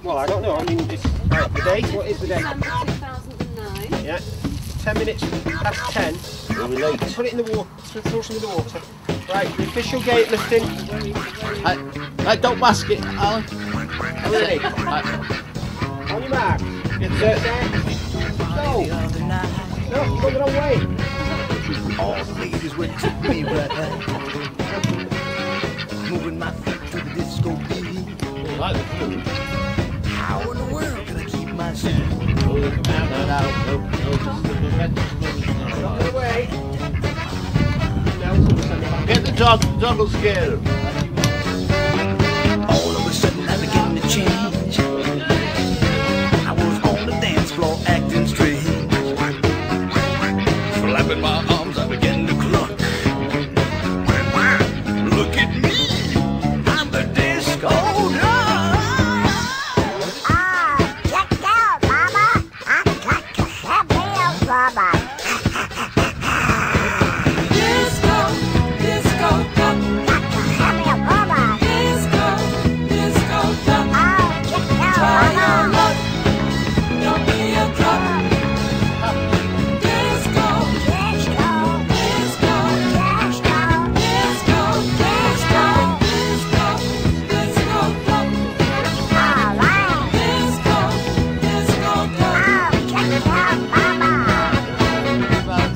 Well, I don't know. I mean, it's right, the date. What is the date? December 2009. Yeah, 10 minutes past 10. Are we late? Put it in the water. Throw some in the water. Right, the official gate lifting. Don't mask it, Alan. Ready? On your mark. Get set. Go. No, you're going the wrong way. All the ladies went to me right now. Moving my feet to the disco beat. Like the food. How in the world can I keep my seat? No. Not the way. Get the dog will scare him. All of a sudden I began to change. I was on the dance floor acting strange. Flapping my arms, I began to cluck. Look at me, I'm the disco dog. Check it out, Mama. I got to have me a Mama. Disco, disco duck. Got to have me a Mama. Disco, disco duck. Oh, check it out, Try your Mama. luck. Don't be a drunk. Disco, Disco, disco, disco, disco, disco, disco, disco duck. all right. Disco, disco duck. Oh, check it out, Mama. Oh,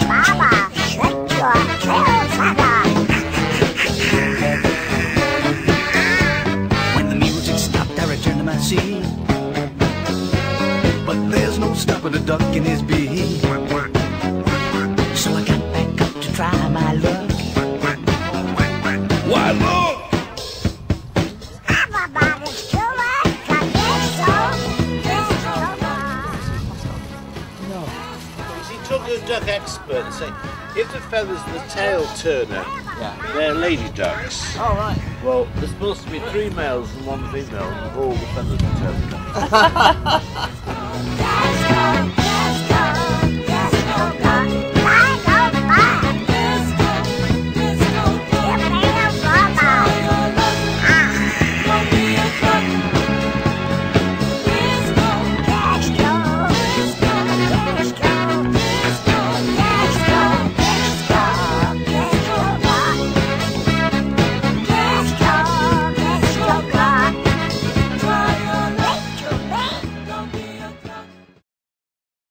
Mama, shut your tail feather. When the music stopped, I returned to my seat. But there's no stopping a duck in his beat. So I got back up to try my luck. Why look! Everybody's doing the disco dog. He took a duck expert and said, if the feathers the tail turner, they're lady ducks. All right. Well, there's supposed to be 3 males and 1 female, and all the feathers are turned. Disco.